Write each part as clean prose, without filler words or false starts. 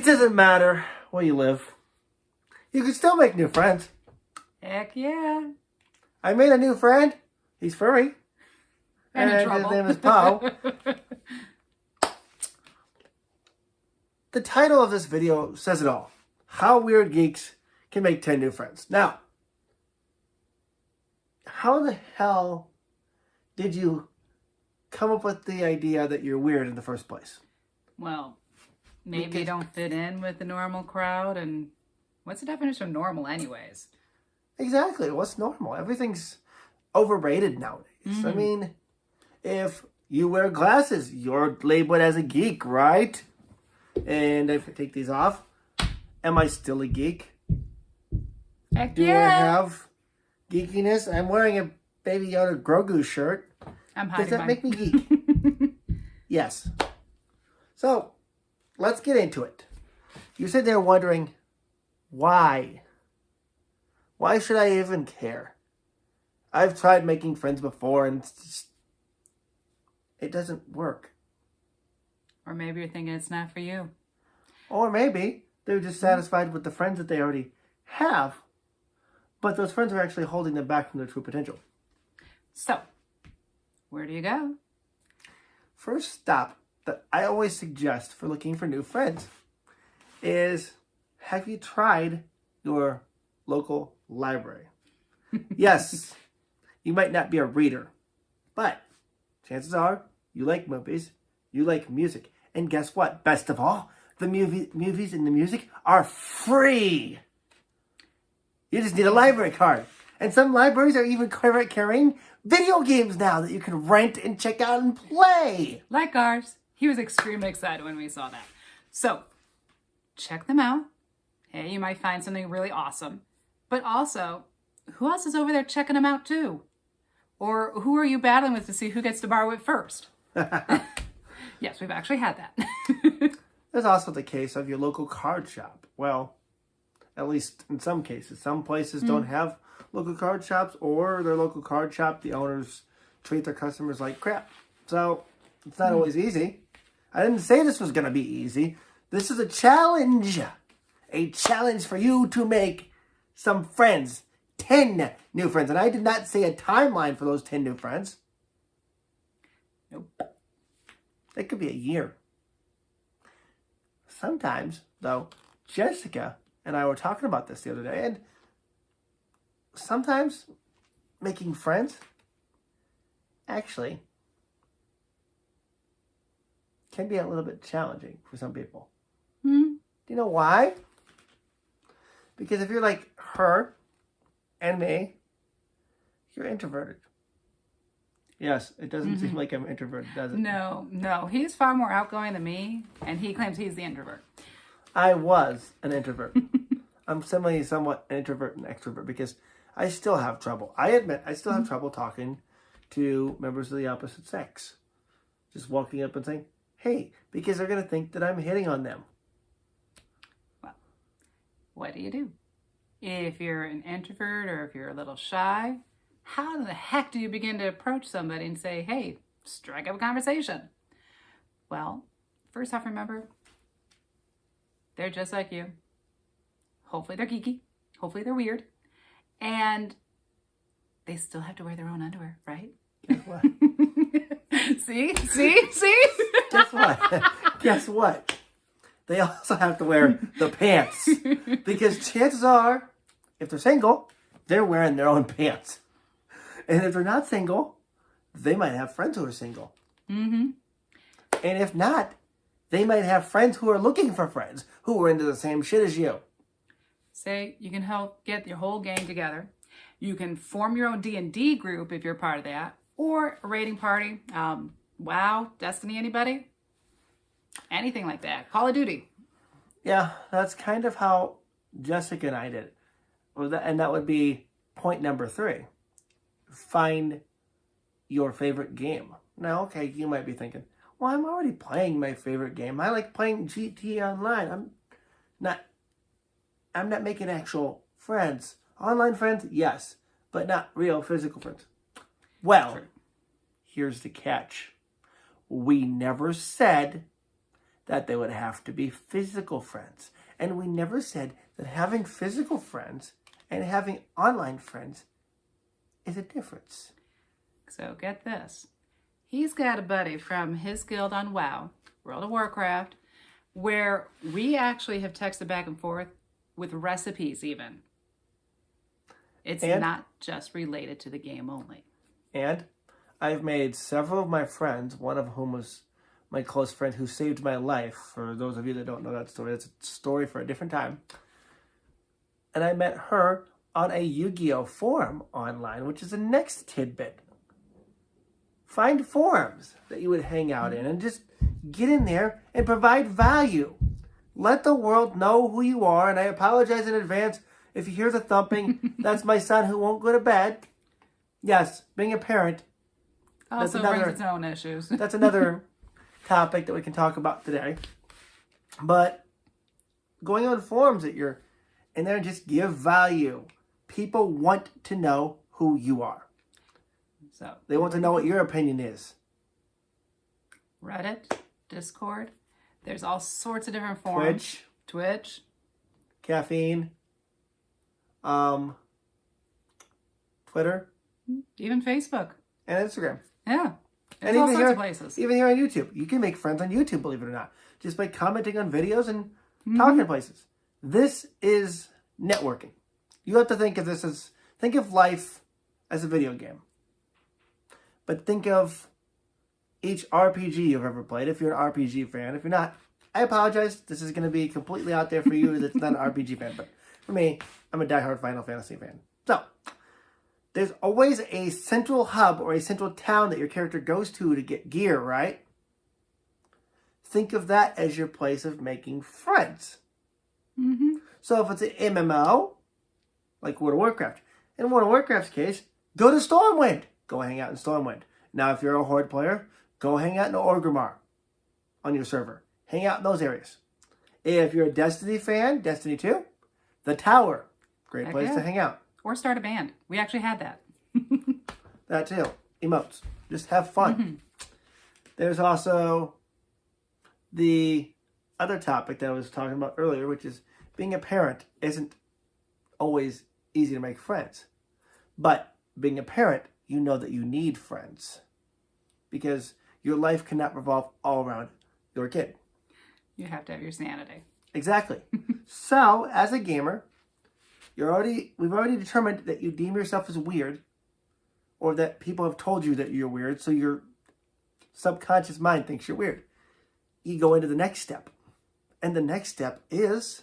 doesn't matter where you live. You can still make new friends. Heck yeah. I made a new friend. He's furry. And in trouble. His name is Poe. The title of this video says it all. How weird geeks can make 10 new friends. Now, how the hell did you come up with the idea that you're weird in the first place? Well, maybe you don't fit in with the normal crowd. And what's the definition of normal anyways? Exactly. What's normal? Everything's overrated nowadays. I mean, if you wear glasses, you're labeled as a geek, right? And if I take these off, am I still a geek? Heck Do yeah. I have geekiness? I'm wearing a Baby Yoda Grogu shirt. I'm hiding Does that make me geek? Yes. So, let's get into it. You said they're wondering, why? Why should I even care? I've tried making friends before and it doesn't work. Or maybe you're thinking it's not for you. Or maybe they're just satisfied with the friends that they already have, but those friends are actually holding them back from their true potential. So, where do you go? First stop that I always suggest for looking for new friends is, have you tried your local library? Yes, you might not be a reader, but chances are you like movies, you like music, and guess what? Best of all, the movies and the music are free. You just need a library card. And some libraries are even carrying video games now that you can rent and check out and play. Like ours. He was extremely excited when we saw that. So, check them out. Hey, you might find something really awesome. But also, who else is over there checking them out too? Or who are you battling with to see who gets to borrow it first? Yes, we've actually had that. There's also the case of your local card shop. Well, at least in some cases. Some places don't have local card shops, or their local card shop, the owners treat their customers like crap. So, it's not always easy. I didn't say this was going to be easy. This is a challenge. A challenge for you to make some friends. 10 new friends. And I did not say a timeline for those 10 new friends. Nope. It could be a year. Sometimes, though, Jessica and I were talking about this the other day, and sometimes making friends actually can be a little bit challenging for some people. Hmm? Do you know why? Because if you're like her and me, you're introverted. Yes, it doesn't seem like I'm introverted, does it? No. He's far more outgoing than me, and he claims he's the introvert. I was an introvert. I'm somewhat an introvert and extrovert because I still have trouble. I admit I still have trouble talking to members of the opposite sex. Just walking up and saying, hey, because they're going to think that I'm hitting on them. Well, what do you do? If you're an introvert or if you're a little shy, how the heck do you begin to approach somebody and say, hey, strike up a conversation? Well, first off, remember, they're just like you. Hopefully they're geeky. Hopefully they're weird. And they still have to wear their own underwear, right? Guess what? See? Guess what? Guess what? They also have to wear the pants. Because chances are, if they're single, they're wearing their own pants. And if they're not single, they might have friends who are single. Mm-hmm. And if not, they might have friends who are looking for friends who are into the same shit as you. Say you can help get your whole gang together. You can form your own D&D group if you're part of that. Or a raiding party. WoW, Destiny, anybody? Anything like that. Call of Duty. Yeah, that's kind of how Jessica and I did it. And that would be point number 3. Find your favorite game. Now, okay, you might be thinking, well, I'm already playing my favorite game. I like playing GT Online. I'm not making actual friends. Online friends, yes, but not real physical friends. Well, here's the catch. We never said that they would have to be physical friends. And we never said that having physical friends and having online friends is a difference. So get this. He's got a buddy from his guild on WoW, World of Warcraft, where we actually have texted back and forth with recipes even. It's not just related to the game only. And I've made several of my friends, one of whom was my close friend who saved my life. For those of you that don't know that story, it's a story for a different time. And I met her on a Yu-Gi-Oh! Forum online, which is the next tidbit. Find forums that you would hang out in and just get in there and provide value. Let the world know who you are. And I apologize in advance if you hear the thumping. That's my son who won't go to bed. Yes, being a parent. Also brings its own issues. That's another topic that we can talk about today. But going on forums that you're in there, just give value. People want to know who you are. So they want to know what your opinion is. Reddit, Discord. There's all sorts of different forums. Twitch. Caffeine. Twitter. Even Facebook. And Instagram. Yeah. There's all sorts of places. Even here on YouTube. You can make friends on YouTube, believe it or not. Just by commenting on videos and talking to places. This is networking. You have to think of this as, think of life as a video game. But think of each RPG you've ever played, if you're an RPG fan. If you're not, I apologize. This is going to be completely out there for you that's not an RPG fan. But for me, I'm a diehard Final Fantasy fan. So, there's always a central hub or a central town that your character goes to get gear, right? Think of that as your place of making friends. Mm-hmm. So if it's an MMO, like World of Warcraft, in World of Warcraft's case, go to Stormwind. Go hang out in Stormwind. Now, if you're a Horde player, go hang out in Orgrimmar on your server. Hang out in those areas. If you're a Destiny fan, Destiny 2, the Tower. Great place to hang out. Or start a band. We actually had that. That too. Emotes. Just have fun. Mm-hmm. There's also the other topic that I was talking about earlier, which is being a parent isn't always easy to make friends. But being a parent, you know that you need friends. Because your life cannot revolve all around your kid. You have to have your sanity. Exactly. So, as a gamer, we've already determined that you deem yourself as weird, or that people have told you that you're weird, so your subconscious mind thinks you're weird. You go into the next step. And the next step is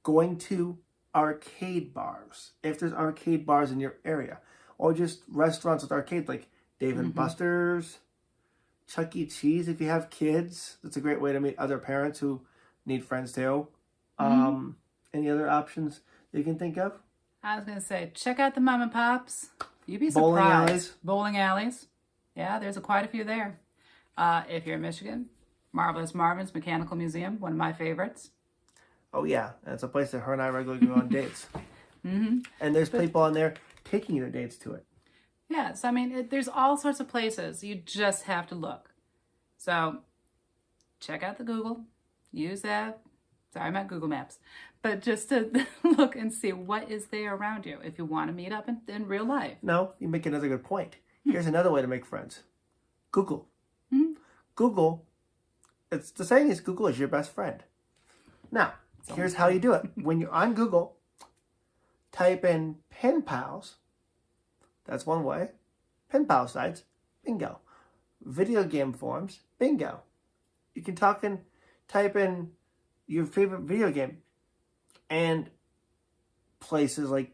going to arcade bars. If there's arcade bars in your area. Or just restaurants with arcades like Dave and Buster's, Chuck E. Cheese if you have kids. That's a great way to meet other parents who need friends too. Any other options that you can think of? I was going to say, check out the mom and pops. You'd be Bowling surprised. alleys. Bowling alleys. Yeah, there's quite a few there. If you're in Michigan, Marvelous Marvin's Mechanical Museum, one of my favorites. Oh yeah, that's a place that her and I regularly go on dates. And there's people on there taking their dates to it. Yeah, so I mean, there's all sorts of places. You just have to look. So check out the Google. Use that. Sorry, I'm at Google Maps. But just to look and see what is there around you if you want to meet up in real life. No, you make another good point. Here's another way to make friends. Google. Google, it's the saying is Google is your best friend. Now, here's how you do it. When you're on Google, type in pen pals. That's one way. Pen pal sites. Bingo. Video game forums. Bingo. You can type in your favorite video game and places like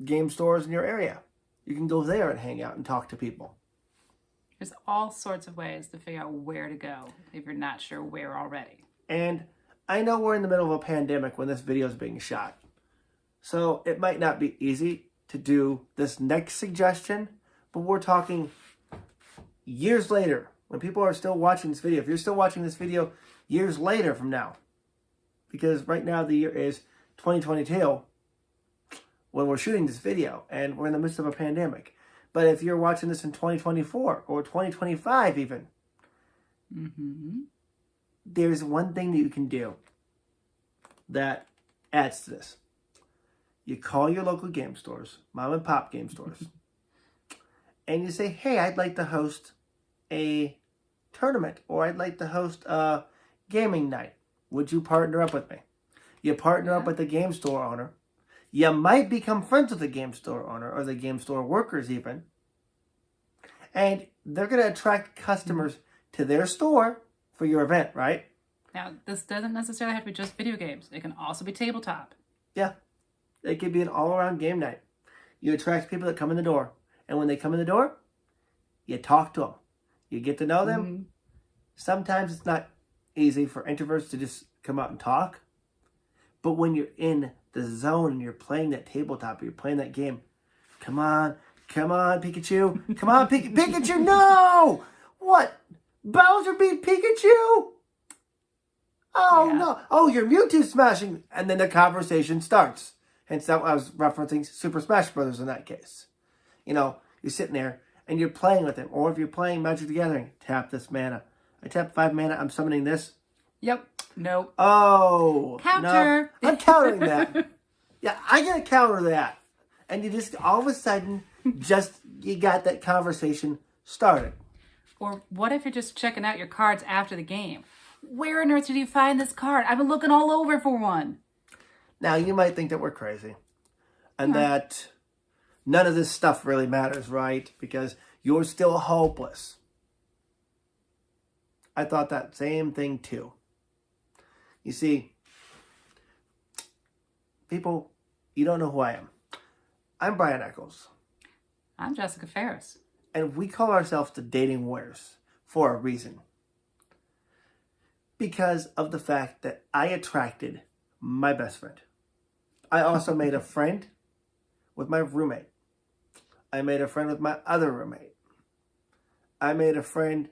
game stores in your area. You can go there and hang out and talk to people. There's all sorts of ways to figure out where to go if you're not sure where already. And I know we're in the middle of a pandemic when this video is being shot. So it might not be easy to do this next suggestion, but we're talking years later when people are still watching this video. If you're still watching this video years later from now, because right now the year is 2022 when we're shooting this video and we're in the midst of a pandemic. But if you're watching this in 2024 or 2025 even, Mm-hmm. There's one thing that you can do that adds to this. You call your local game stores, mom and pop game stores, and you say, hey, I'd like to host a tournament, or I'd like to host a gaming night. Would you partner up with me? You partner up with the game store owner. You might become friends with the game store owner or the game store workers even. And they're going to attract customers to their store for your event, right? Now, this doesn't necessarily have to be just video games. It can also be tabletop. Yeah. It could be an all-around game night. You attract people that come in the door. And when they come in the door, you talk to them. You get to know them. Mm-hmm. Sometimes it's not easy for introverts to just come out and talk. But when you're in the zone and you're playing that tabletop, you're playing that game, come on, Pikachu. Come on, Pikachu, no! What? Bowser beat Pikachu? Oh, Yeah. no. Oh, you're Mewtwo smashing. And then the conversation starts. Hence, that I was referencing Super Smash Brothers in that case. You know, you're sitting there and you're playing with him. Or if you're playing Magic the Gathering, tap this mana. I tap 5 mana, I'm summoning this. Yep. Nope. Oh. Counter. No, I'm countering that. Yeah, I gotta counter that. And you just, all of a sudden, you got that conversation started. Or what if you're just checking out your cards after the game? Where on earth did you find this card? I've been looking all over for one. Now, you might think that we're crazy. And that none of this stuff really matters, right? Because you're still hopeless. I thought that same thing too. You see, people, you don't know who I am. I'm Brian Eccles. I'm Jessica Ferris. And we call ourselves the Dating Warriors for a reason. Because of the fact that I attracted my best friend. I also made a friend with my roommate. I made a friend with my other roommate. I made a friend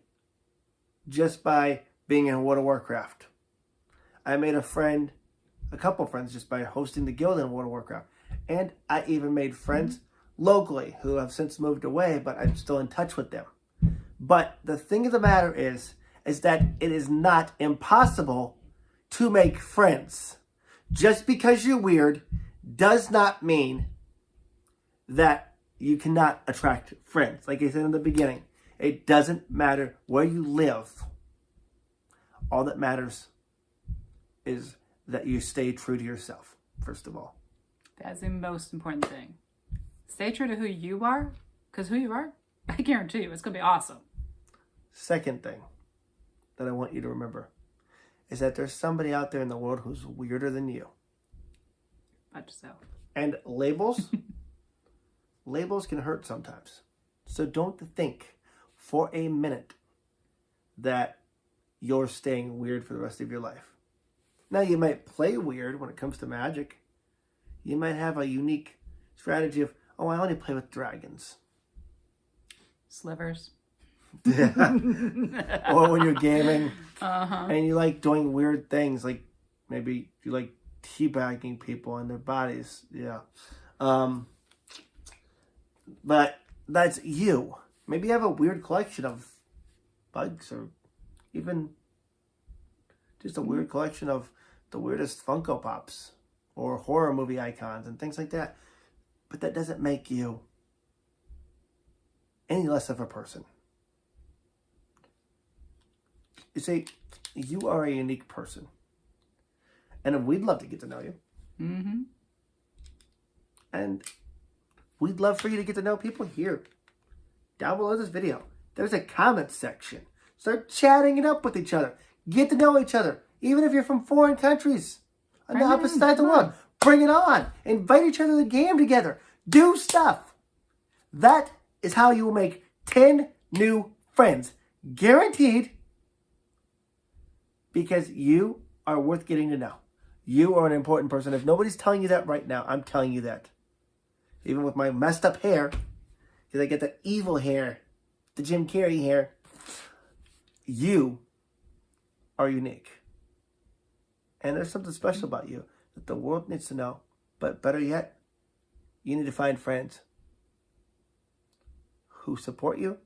just by being in World of Warcraft. I made a couple friends just by hosting the guild in World of Warcraft. And I even made friends locally who have since moved away, but I'm still in touch with them. But the thing of the matter is that it is not impossible to make friends. Just because you're weird does not mean that you cannot attract friends. Like I said in the beginning, it doesn't matter where you live. All that matters is that you stay true to yourself, first of all. That's the most important thing. Stay true to who you are, because who you are, I guarantee you, it's going to be awesome. Second thing that I want you to remember is that there's somebody out there in the world who's weirder than you. Much so. And labels, labels can hurt sometimes. So don't think for a minute that you're staying weird for the rest of your life. Now, you might play weird when it comes to Magic. You might have a unique strategy of, oh, I only play with dragons. Slivers. Yeah. Or when you're gaming and you like doing weird things, like maybe you like teabagging people in their bodies. Yeah. But that's you. Maybe you have a weird collection of bugs, or even just a weird collection of the weirdest Funko Pops or horror movie icons and things like that. But that doesn't make you any less of a person. You see, you are a unique person. And we'd love to get to know you. Mm-hmm. And we'd love for you to get to know people here. Down below this video, there's a comment section. Start chatting it up with each other. Get to know each other. Even if you're from foreign countries on the opposite side of the world. Bring it on. Invite each other to the game together. Do stuff. That is how you will make 10 new friends. Guaranteed. Because you are worth getting to know. You are an important person. If nobody's telling you that right now, I'm telling you that. Even with my messed up hair, because I get the evil hair, the Jim Carrey hair, you are unique. And there's something special about you that the world needs to know. But better yet, you need to find friends who support you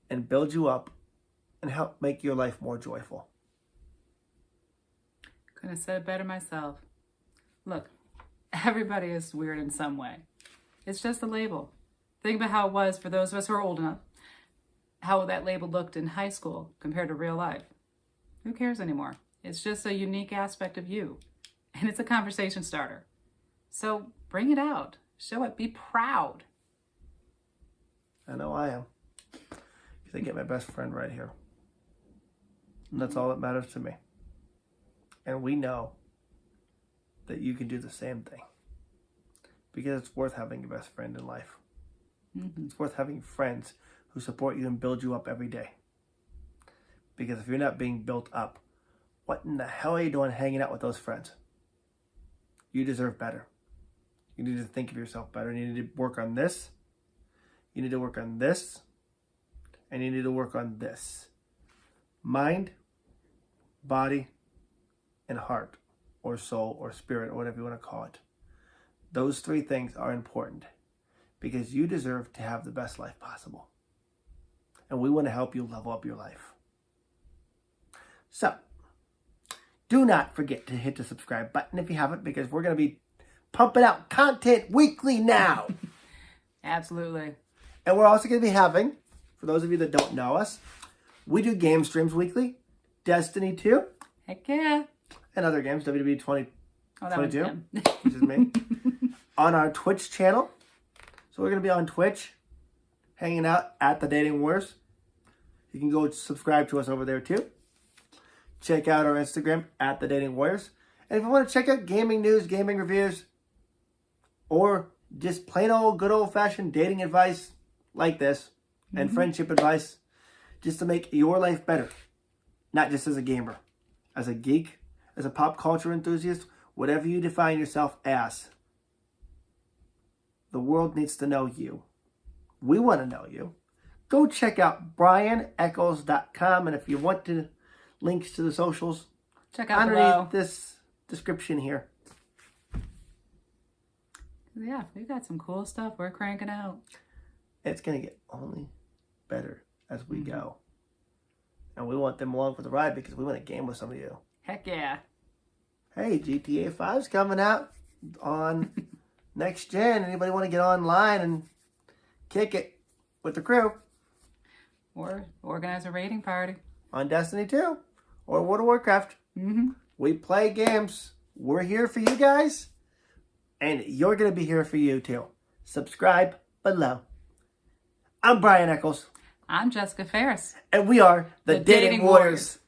and build you up and help make your life more joyful. Couldn't have said it better myself. Look, everybody is weird in some way. It's just a label. Think about how it was for those of us who are old enough, how that label looked in high school compared to real life. Who cares anymore? It's just a unique aspect of you, and it's a conversation starter. So bring it out. Show it. Be proud. I know I am. Because I get my best friend right here. And that's all that matters to me. And we know that you can do the same thing. Because it's worth having your best friend in life. Mm-hmm. It's worth having friends who support you and build you up every day. Because if you're not being built up, what in the hell are you doing hanging out with those friends? You deserve better. You need to think of yourself better. You need to work on this. You need to work on this. And you need to work on this. Mind, body, and heart, or soul, or spirit, or whatever you want to call it. Those three things are important because you deserve to have the best life possible. And we want to help you level up your life. So, do not forget to hit the subscribe button if you haven't, because we're going to be pumping out content weekly now. Absolutely. And we're also going to be having, for those of you that don't know us, we do game streams weekly. Destiny 2. Heck yeah. And other games, WWE 2022, which is me. On our Twitch channel. So we're going to be on Twitch, hanging out at the Dating Wars. You can go subscribe to us over there too. Check out our Instagram at the Dating Warriors. And if you want to check out gaming news, gaming reviews, or just plain old good old fashioned dating advice like this, and friendship advice, just to make your life better, not just as a gamer, as a geek, as a pop culture enthusiast, whatever you define yourself as, the world needs to know you. We want to know you. Go check out brianeccles.com, and if you want to links to the socials, check out underneath below this description here. Yeah, we've got some cool stuff we're cranking out. It's going to get only better as we go. And we want them along for the ride because we want to game with some of you. Heck yeah. Hey, GTA 5's coming out on next gen. Anybody want to get online and kick it with the crew? Or organize a raiding party. On Destiny 2 or World of Warcraft. We play games. We're here for you guys. And you're going to be here for you too. Subscribe below. I'm Brian Eccles. I'm Jessica Ferris. And we are the Dating Warriors.